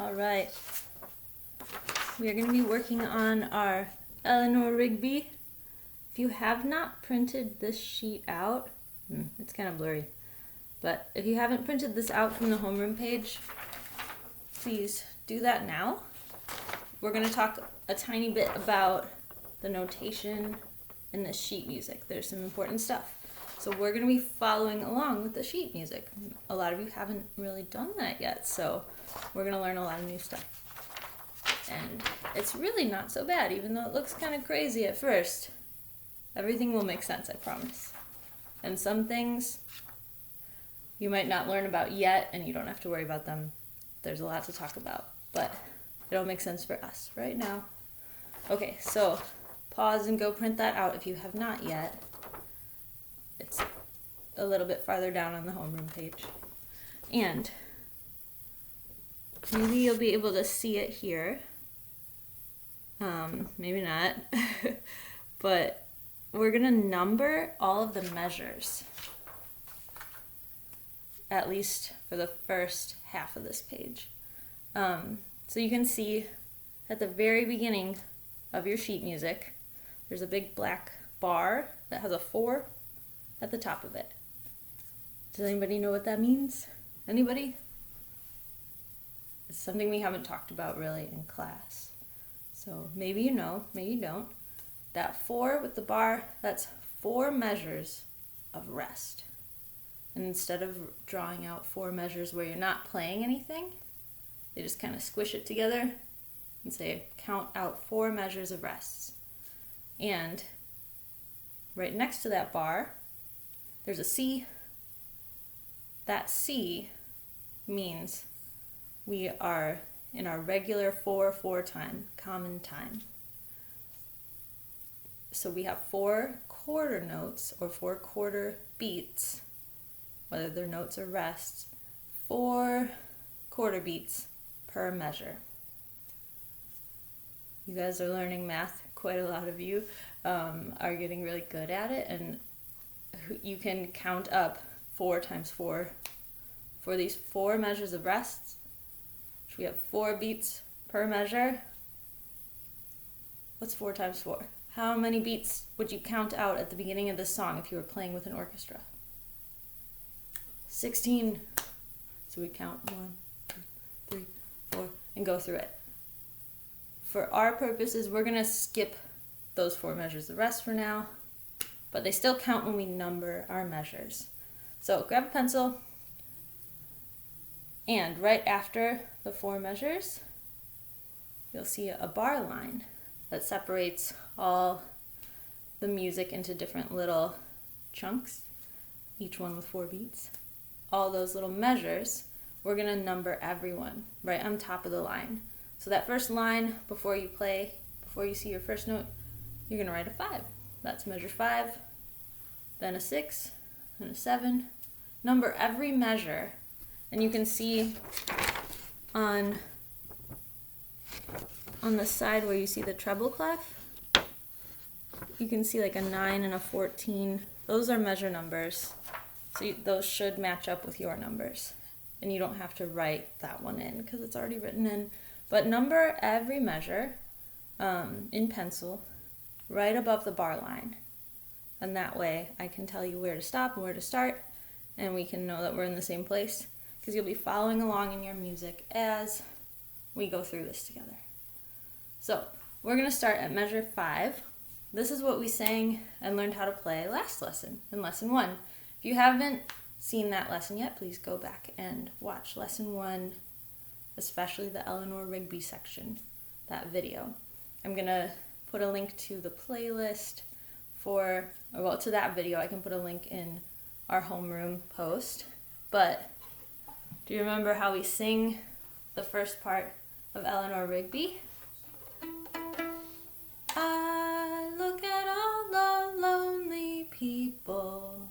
All right. We are going to be working on our Eleanor Rigby. If you have not printed this sheet out, it's kind of blurry, but if you haven't printed this out from the homeroom page, please do that now. We're going to talk a tiny bit about the notation and the sheet music. There's some important stuff. So we're going to be following along with the sheet music. A lot of you haven't really done that yet, so we're going to learn a lot of new stuff. And it's really not so bad, even though it looks kind of crazy at first. Everything will make sense, I promise. And some things you might not learn about yet, and you don't have to worry about them. There's a lot to talk about, but it'll make sense for us right now. Okay, so pause and go print that out if you have not yet. It's a little bit farther down on the homeroom page. And maybe you'll be able to see it here. Maybe not. But we're going to number all of the measures, at least for the first half of this page. So you can see at the very beginning of your sheet music, there's a big black bar that has a 4 at the top of it. Does anybody know what that means? Anybody? It's something we haven't talked about really in class. So maybe you know, maybe you don't. That 4 with the bar, that's 4 measures of rest. And instead of drawing out 4 measures where you're not playing anything, they just kind of squish it together and say, count out 4 measures of rests. And right next to that bar, there's a C. That C means we are in our regular 4/4 time, common time. So we have 4 quarter notes or 4 quarter beats, whether they're notes or rests, 4 quarter beats per measure. You guys are learning math. Quite a lot of you are getting really good at it, and you can count up 4 times 4 for these 4 measures of rests. We have 4 beats per measure. What's 4 times 4? How many beats would you count out at the beginning of this song if you were playing with an orchestra? 16. So we count 1, 2, 3, 4, and go through it. For our purposes, we're going to skip those 4 measures of rest for now, but they still count when we number our measures. So grab a pencil, and right after the 4 measures, you'll see a bar line that separates all the music into different little chunks, each one with 4 beats. All those little measures, we're going to number everyone right on top of the line. So that first line, before you play, before you see your first note, you're going to write a 5. That's measure 5, then a 6, then a 7. Number every measure, and you can see on the side where you see the treble clef, you can see like a 9 and a 14. Those are measure numbers, so those should match up with your numbers. And you don't have to write that one in because it's already written in. But number every measure in pencil right above the bar line. And that way I can tell you where to stop and where to start, and we can know that we're in the same place, because you'll be following along in your music as we go through this together. So we're going to start at measure 5. This is what we sang and learned how to play last lesson, in lesson 1. If you haven't seen that lesson yet, please go back and watch lesson 1, especially the Eleanor Rigby section, that video. I'm going to put a link to the playlist to that video. I can put a link in our homeroom post. But do you remember how we sing the first part of Eleanor Rigby? I look at all the lonely people.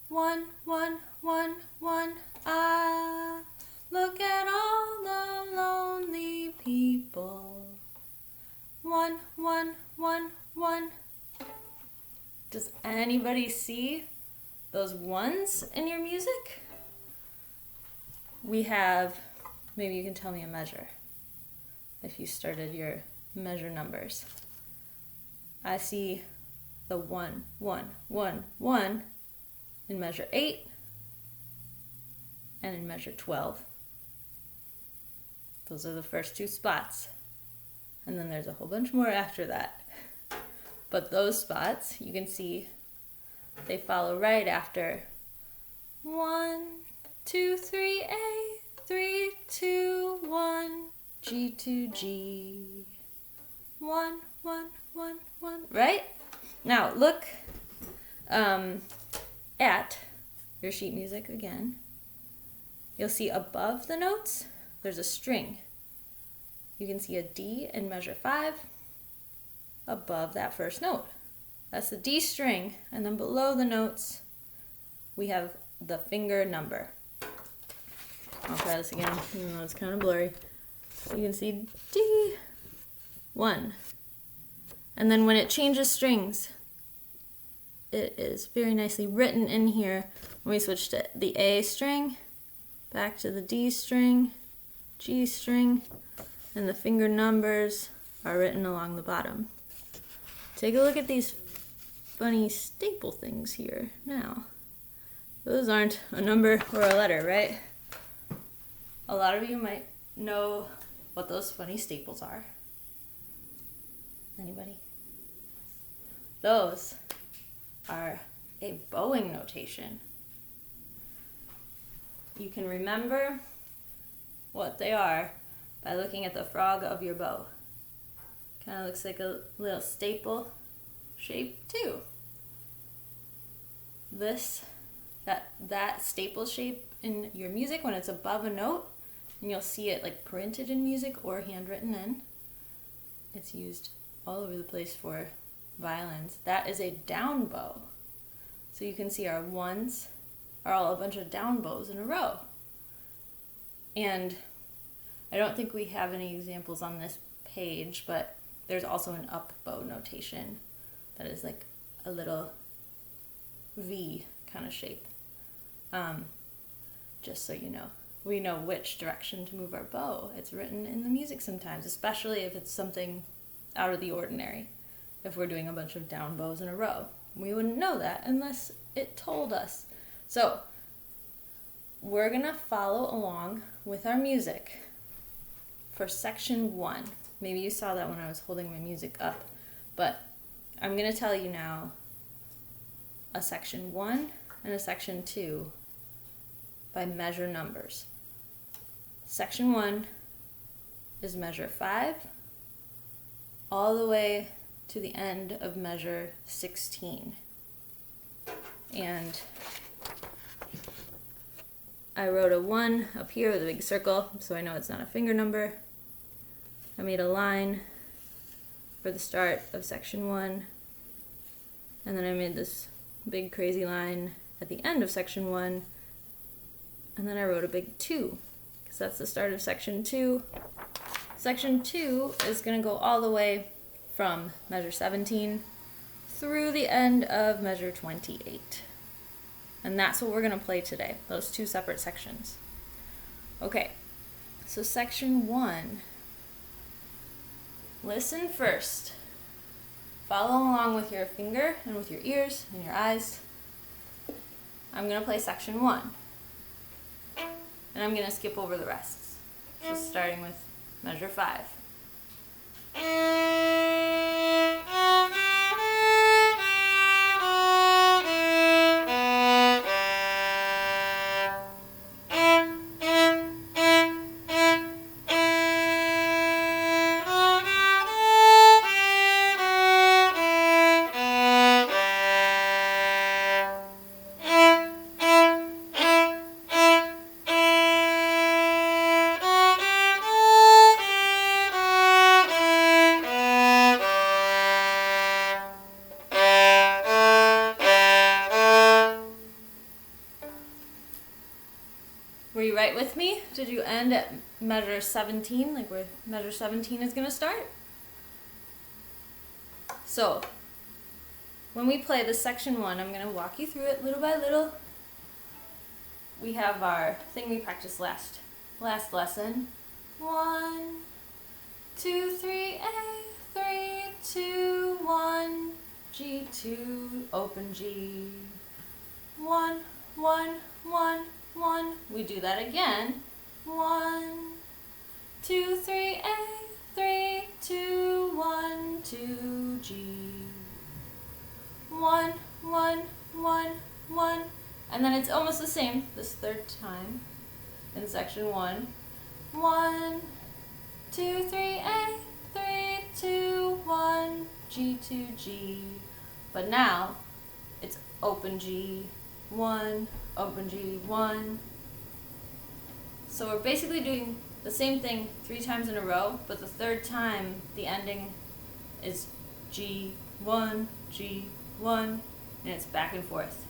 One, one, one, one. I look at all the lonely people. One, one, one, one. Does anybody see those ones in your music? We have Maybe you can tell me a measure if you started your measure numbers. I see the 1, 1, 1, 1 in measure 8 and in measure 12. Those are the first two spots. And then there's a whole bunch more after that. But those spots, you can see, they follow right after 1, 2, 3, A, 3, 2, 1, G to G. 1, 1, 1, 1, right? Now look at your sheet music again. You'll see above the notes, there's a string. You can see a D in measure 5 above that first note. That's the D string, and then below the notes, we have the finger number. I'll try this again, even though it's kind of blurry. You can see D, 1. And then when it changes strings, it is very nicely written in here. When we switch to the A string, back to the D string, G string, and the finger numbers are written along the bottom. Take a look at these funny staple things here now. Those aren't a number or a letter, right? A lot of you might know what those funny staples are. Anybody? Those are a bowing notation. You can remember what they are by looking at the frog of your bow. Kind of looks like a little staple shape too. That staple shape in your music, when it's above a note, and you'll see it like printed in music or handwritten in. It's used all over the place for violins. That is a down bow. So you can see our ones are all a bunch of down bows in a row. And I don't think we have any examples on this page, but there's also an up bow notation that is like a little V kind of shape. Just so you know, we know which direction to move our bow. It's written in the music sometimes, especially if it's something out of the ordinary. If we're doing a bunch of down bows in a row, we wouldn't know that unless it told us. So we're gonna follow along with our music for section 1. Maybe you saw that when I was holding my music up, but I'm gonna tell you now a section 1 and a section 2 by measure numbers. Section 1 is measure 5 all the way to the end of measure 16. And I wrote a 1 up here with a big circle, so I know it's not a finger number. I made a line for the start of section 1, and then I made this big crazy line at the end of section 1, and then I wrote a big 2, because that's the start of section 2. Section 2 is going to go all the way from measure 17 through the end of measure 28. And that's what we're going to play today, those two separate sections. Okay, so section 1. Listen first. Follow along with your finger and with your ears and your eyes. I'm going to play section 1. And I'm going to skip over the rest. So starting with measure 5. Were you right with me? Did you end at measure 17, like where measure 17 is going to start? So, when we play the section 1, I'm going to walk you through it little by little. We have our thing we practiced last Last lesson. 1, 2, 3, A, 3, 2, 1, G2, open G. 1, 1, 1, 1. We do that again. 1, 2, 3, A, 3, 2, 1, 2, G. 1, 1, 1, 1. And then it's almost the same this third time in section 1. 1, 2, 3, A, 3, 2, 1, G2, G. But now it's open G, 1, open G, 1. So we're basically doing the same thing 3 times in a row, but the third time the ending is G1, G1, and it's back and forth.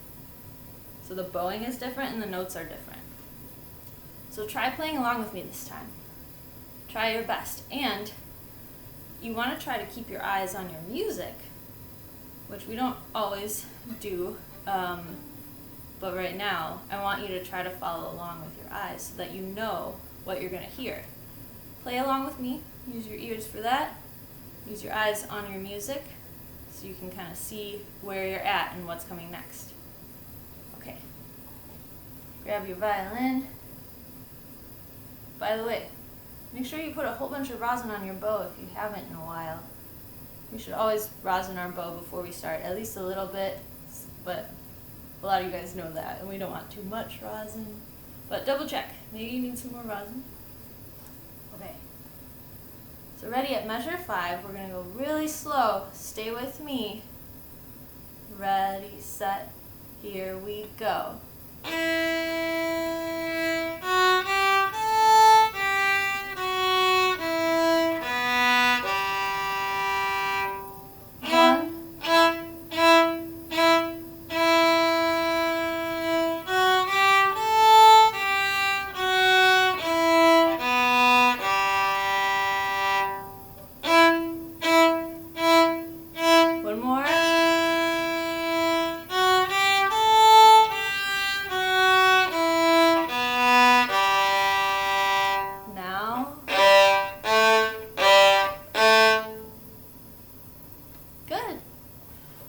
So the bowing is different and the notes are different. So try playing along with me this time. Try your best. And you want to try to keep your eyes on your music, which we don't always do. But right now, I want you to try to follow along with your eyes so that you know what you're going to hear. Play along with me. Use your ears for that. Use your eyes on your music so you can kind of see where you're at and what's coming next. Okay. Grab your violin. By the way, make sure you put a whole bunch of rosin on your bow if you haven't in a while. We should always rosin our bow before we start, at least a little bit, but a lot of you guys know that, and we don't want too much rosin. But double check. Maybe you need some more rosin. Okay. So ready at measure 5, we're going to go really slow. Stay with me. Ready, set, here we go.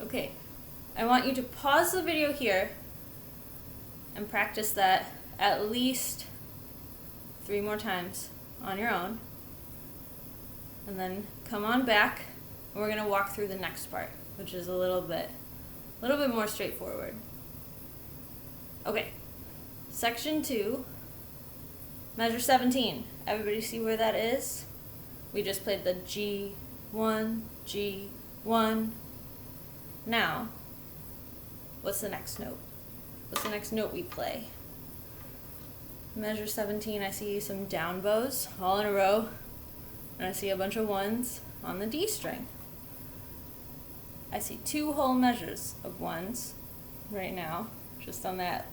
Okay, I want you to pause the video here and practice that at least 3 more times on your own. And then come on back and we're going to walk through the next part, which is a little bit more straightforward. Okay, section 2, measure 17. Everybody see where that is? We just played the G1, G1. Now, what's the next note? What's the next note we play? Measure 17, I see some down bows all in a row, and I see a bunch of 1s on the D string. I see 2 whole measures of 1s right now, just on that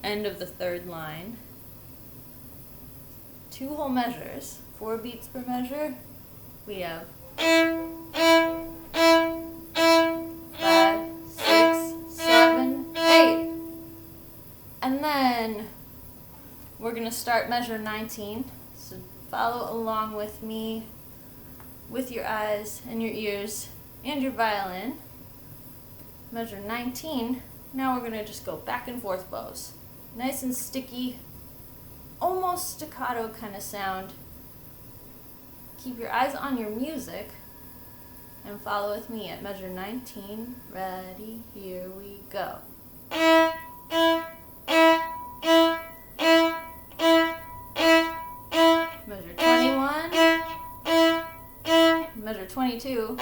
end of the 3rd line. 2 whole measures, 4 beats per measure. We have 5, 6, 7, 8. And then we're going to start measure 19. So follow along with me with your eyes and your ears and your violin. Measure 19. Now we're going to just go back and forth bows. Nice and sticky, almost staccato kind of sound. Keep your eyes on your music and follow with me at measure 19. Ready, here we go. Measure 21. Measure 22.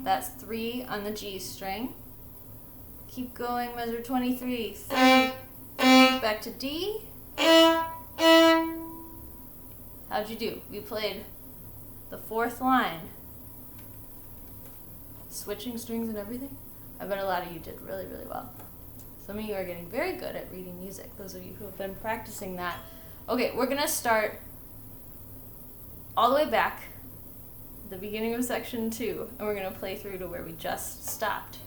That's 3 on the G string. Keep going, measure 23. 3, back to D. How'd you do? We played the 4th line. Switching strings and everything. I bet a lot of you did really, really well. Some of you are getting very good at reading music, those of you who have been practicing that. Okay, we're going to start all the way back at the beginning of section 2, and we're going to play through to where we just stopped.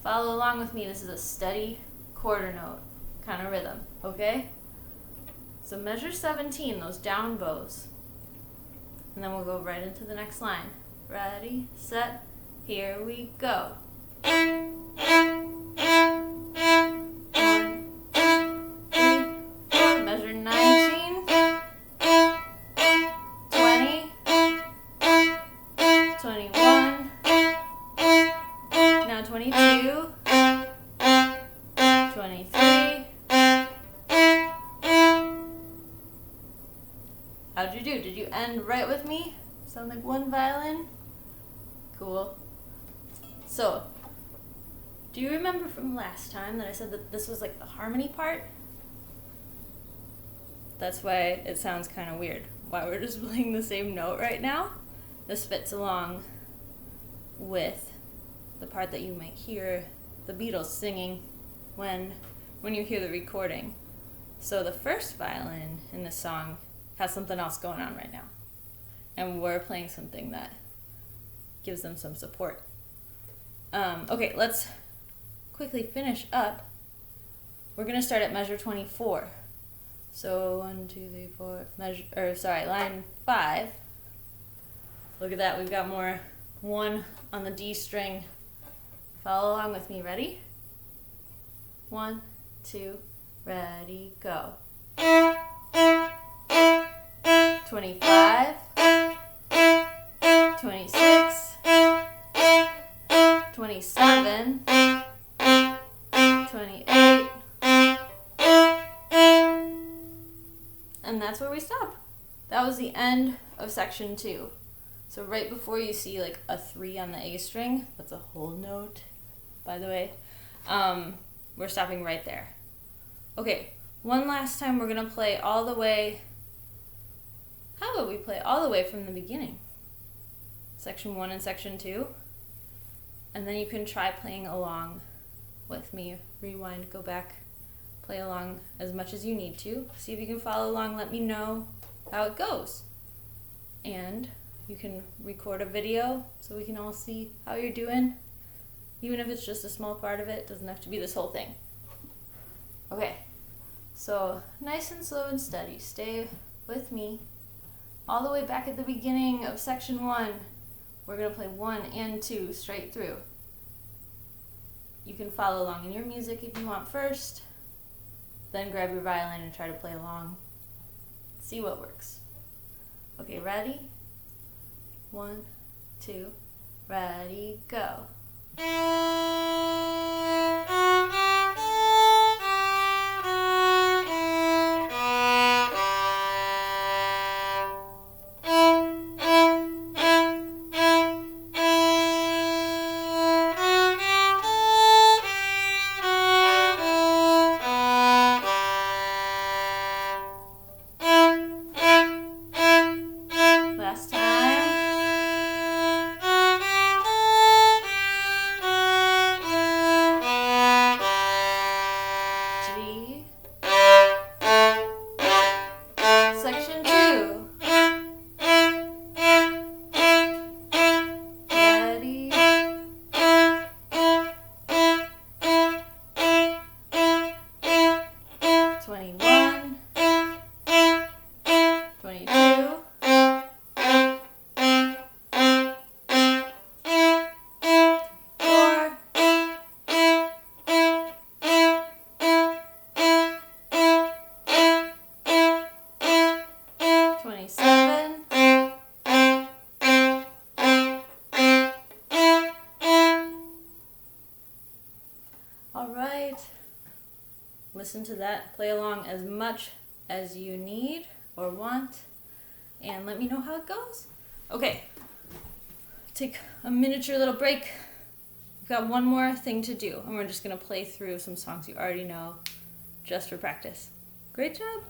Follow along with me. This is a steady quarter note, kind of rhythm, okay? So measure 17, those down bows. And then we'll go right into the next line. Ready, set, here we go. 1, 2, 3, 4. Measure 19, 20, 21, now 22, 23. How'd you do? Did you end right with me? Sound like one violin? Cool. So, do you remember from last time that I said that this was like the harmony part? That's why it sounds kind of weird. Why we're just playing the same note right now. This fits along with the part that you might hear the Beatles singing when you hear the recording. So the first violin in this song has something else going on right now. And we're playing something that gives them some support. Okay, let's quickly finish up. We're gonna start at measure 24. So 1, 2, 3, 4, line 5. Look at that, we've got more 1 on the D string. Follow along with me, ready? 1, 2, ready, go. 25, 26, 27, 28, and that's where we stop. That was the end of section 2. So right before you see like a 3 on the A string, that's a whole note, by the way, we're stopping right there. Okay, one last time we're gonna play all the way. How about we play all the way from the beginning? Section 1 and section 2. And then you can try playing along with me. Rewind, go back, play along as much as you need to. See if you can follow along, let me know how it goes. And you can record a video so we can all see how you're doing. Even if it's just a small part of it, it doesn't have to be this whole thing. Okay, so nice and slow and steady. Stay with me. All the way back at the beginning of section 1, we're going to play 1 and 2 straight through. You can follow along in your music if you want first, then grab your violin and try to play along. See what works. Okay, ready? 1, 2, ready, go. Last time. G. Section 2. Ready. 21. 22. 27. All right. Listen to that. Play along as much as you need or want, and let me know how it goes. Okay. Take a miniature little break. We've got one more thing to do, and we're just going to play through some songs you already know just for practice. Great job.